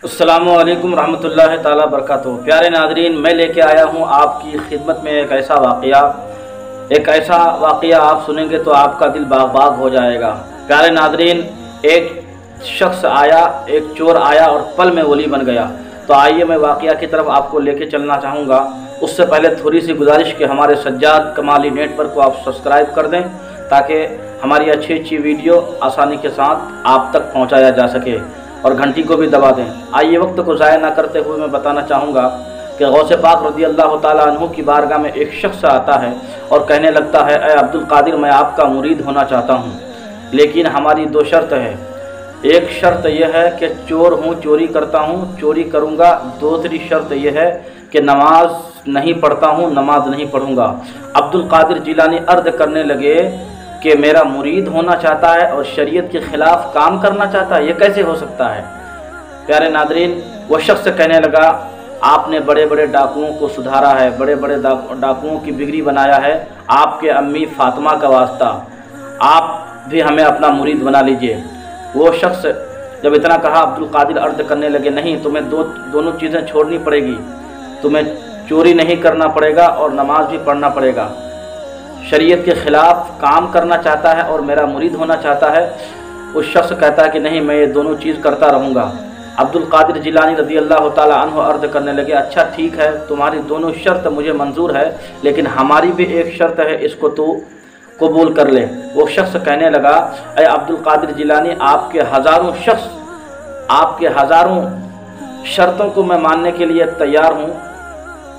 अस्सलामु अलैकुम रहमतुल्लाहि ताला बरकातुहू। प्यारे नाज़रीन, मैं लेके आया हूँ आपकी खिदमत में एक ऐसा वाक़या आप सुनेंगे तो आपका दिल बाग बाग हो जाएगा। प्यारे नाज़रीन, एक शख्स आया, एक चोर आया और पल में वली बन गया। तो आइए मैं वाक़या की तरफ आपको लेके चलना चाहूँगा। उससे पहले थोड़ी सी गुजारिश कि हमारे सज्जाद कमाली नेटवर्क को आप सब्सक्राइब कर दें ताकि हमारी अच्छी अच्छी वीडियो आसानी के साथ आप तक पहुँचाया जा सके, और घंटी को भी दबा दें। आइए वक्त को ज़ाया ना करते हुए मैं बताना चाहूँगा कि गौसे पाक रज़ी अल्लाह ताला अन्हु की बारगाह में एक शख्स आता है और कहने लगता है, ए अब्दुल कादिर, मैं आपका मुरीद होना चाहता हूँ, लेकिन हमारी दो शर्त है। एक शर्त यह है कि चोर हूँ, चोरी करता हूँ, चोरी करूँगा। दूसरी शर्त यह है कि नमाज नहीं पढ़ता हूँ, नमाज नहीं पढ़ूँगा। अब्दुल कादिर जिलानी अर्ज़ करने लगे कि मेरा मुरीद होना चाहता है और शरीयत के ख़िलाफ़ काम करना चाहता है, ये कैसे हो सकता है। प्यारे नाज़रीन, वो शख्स कहने लगा, आपने बड़े बड़े डाकुओं को सुधारा है, बड़े बड़े डाकुओं की बिगड़ी बनाया है। आपके अम्मी फ़ातिमा का वास्ता, आप भी हमें अपना मुरीद बना लीजिए। वो शख्स जब इतना कहा, अब्दुल कादिर अर्ज़ करने लगे, नहीं, तुम्हें दोनों चीज़ें छोड़नी पड़ेगी। तुम्हें चोरी नहीं करना पड़ेगा और नमाज भी पढ़ना पड़ेगा। शरीयत के ख़िलाफ़ काम करना चाहता है और मेरा मुरीद होना चाहता है। उस शख्स कहता है कि नहीं, मैं ये दोनों चीज़ करता रहूँगा। अब्दुल कादिर जिलानी रज़ी अल्लाह ताला अन्हु अर्ज़ करने लगे, अच्छा ठीक है, तुम्हारी दोनों शर्त मुझे मंजूर है, लेकिन हमारी भी एक शर्त है, इसको तू कबूल कर ले। वो शख्स कहने लगा, अय अब्दुल कादिर जिलानी, आपके हज़ारों शर्तों को मैं मानने के लिए तैयार हूँ,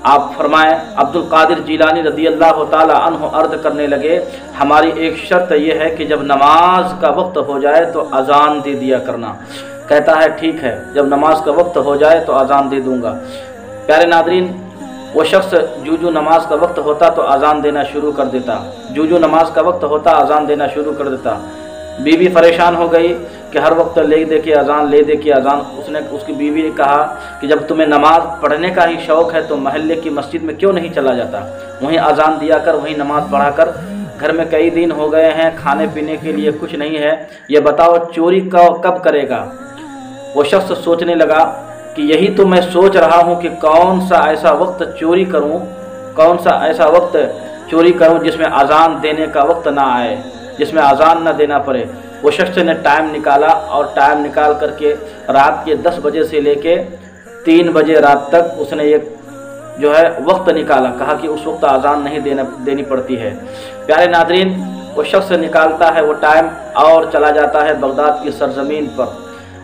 आप फरमाएं। अब्दुल कादिर जिलानी रज़ी अल्लाह ताला अन्हु अर्ज़ करने लगे, हमारी एक शर्त यह है कि जब नमाज का वक्त हो जाए तो अज़ान दे दिया करना। कहता है ठीक है, जब नमाज का वक्त हो जाए तो अज़ान दे दूंगा। प्यारे नाज़रीन, वो शख्स जूजू नमाज का वक्त होता तो अज़ान देना शुरू कर देता, जूजू नमाज का वक्त होता अज़ान देना शुरू कर देता। बीवी परेशान हो गई कि हर वक्त ले दे के अज़ान। उसकी बीवी ने कहा कि जब तुम्हें नमाज पढ़ने का ही शौक़ है तो महल्ले की मस्जिद में क्यों नहीं चला जाता, वहीं अज़ान दिया कर, वहीं नमाज पढ़ा कर। घर में कई दिन हो गए हैं, खाने पीने के लिए कुछ नहीं है, ये बताओ चोरी कब करेगा। वो शख्स सोचने लगा कि यही तो मैं सोच रहा हूँ कि कौन सा ऐसा वक्त चोरी करूँ जिसमें अज़ान देने का वक्त ना आए, जिसमें अज़ान न देना पड़े। वो शख्स ने टाइम निकाला और टाइम निकाल करके रात के 10 बजे से लेके 3 बजे रात तक उसने एक वक्त निकाला। कहा कि उस वक्त अज़ान नहीं देनी पड़ती है। प्यारे नाज़रीन, वो शख्स निकालता है वो टाइम और चला जाता है बगदाद की सरज़मीन पर।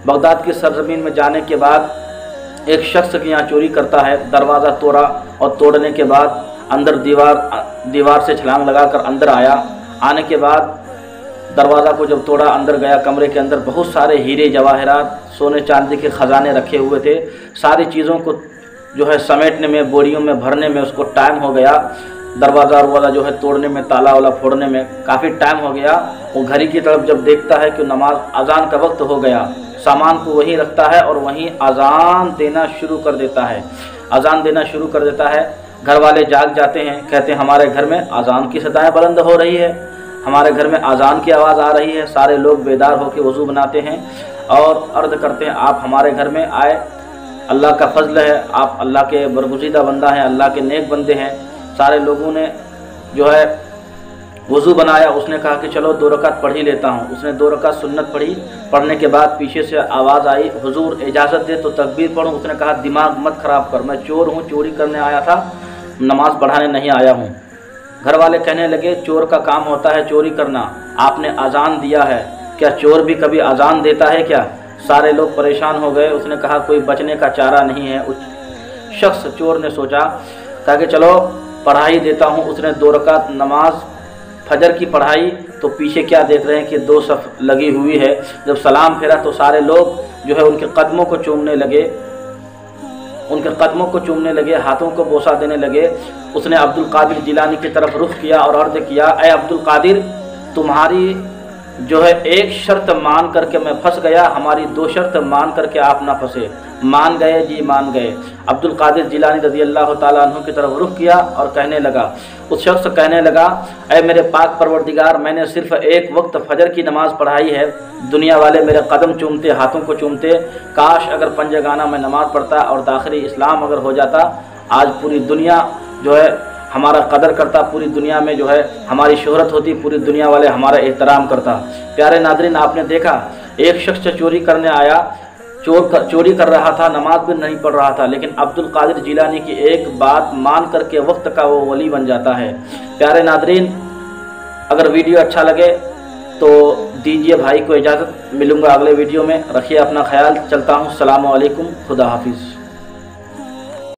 बगदाद की सरज़मीन में जाने के बाद एक शख्स के यहाँ चोरी करता है। दरवाज़ा तोड़ा और तोड़ने के बाद अंदर दीवार से छलांग लगाकर अंदर आया। आने के बाद दरवाज़ा को जब तोड़ा, अंदर गया, कमरे के अंदर बहुत सारे हीरे जवाहरात, सोने चांदी के ख़जाने रखे हुए थे। सारी चीज़ों को समेटने में, बोरियों में भरने में उसको टाइम हो गया। दरवाज़ा तोड़ने में, ताला वाला फोड़ने में काफ़ी टाइम हो गया। वो घड़ी की तरफ जब देखता है कि नमाज अज़ान का वक्त हो गया, सामान को वहीं रखता है और वहीं अज़ान देना शुरू कर देता है। घर वाले जाग जाते हैं, कहते हैं हमारे घर में अज़ान की सदाएँ बुलंद हो रही है, हमारे घर में अज़ान की आवाज़ आ रही है। सारे लोग बेदार होकर वज़ू बनाते हैं और अर्ज़ करते हैं, आप हमारे घर में आए, अल्लाह का फजल है, आप अल्लाह के बरगुज़ीदा बंदा हैं, अल्लाह के नेक बंदे हैं। सारे लोगों ने वज़ू बनाया। उसने कहा कि चलो 2 रकात पढ़ ही लेता हूँ। उसने 2 रकात सुन्नत पढ़ी। पढ़ने के बाद पीछे से आवाज़ आई, हुजूर इजाज़त दे तो तकबीर पढ़ूँ। उसने कहा, दिमाग मत ख़राब कर, मैं चोर हूँ, चोरी करने आया था, नमाज़ पढ़ाने नहीं आया हूँ। घर वाले कहने लगे, चोर का काम होता है चोरी करना, आपने अज़ान दिया है, क्या चोर भी कभी अज़ान देता है क्या। सारे लोग परेशान हो गए। उसने कहा कोई बचने का चारा नहीं है। उस शख्स चोर ने सोचा, कहा कि चलो पढ़ा ही देता हूँ। उसने 2 रकात नमाज फजर की पढ़ाई तो पीछे क्या देख रहे हैं कि 2 सफ़ लगी हुई है। जब सलाम फेरा तो सारे लोग उनके कदमों को चूमने लगे, हाथों को बोसा देने लगे। उसने अब्दुल कादिर जिलानी की तरफ रुख किया और अर्ज़ किया, ऐ अब्दुल कादिर, तुम्हारी एक शर्त मान करके मैं फंस गया, हमारी 2 शर्त मान करके आप ना फंसे। مان گئے جی مان گئے۔ عبد القادر جیلانی رضی اللہ تعالیٰ عنہ کی طرف رخ کیا اور کہنے لگا، اس شخص کہنے لگا، اے میرے پاک پروردگار، میں نے صرف ایک وقت فجر کی نماز پڑھائی ہے، دنیا والے میرے قدم چومتے، ہاتھوں کو چومتے، کاش اگر پنجگانہ میں نماز پڑھتا اور داخلی اسلام اگر ہو جاتا، آج پوری دنیا جو ہے ہمارا قدر کرتا، پوری دنیا میں جو ہے ہماری شہرت ہوتی، پوری دنیا والے ہمارا احترام کرتا۔ پیارے ناظرین، آپ نے دیکھا ایک شخص چوری کرنے آیا، چوری کر رہا تھا، نماز بھی نہیں پڑھ رہا تھا، لیکن عبد القادر جیلانی کی ایک بات مان کر کے وقت کا وہ ولی بن جاتا ہے۔ پیارے ناظرین، اگر ویڈیو اچھا لگے تو دیجیے بھائی کو اجازت، ملوں گا اگلے ویڈیو میں، رکھیے اپنا خیال، چلتا ہوں، السلام علیکم، خدا حافظ۔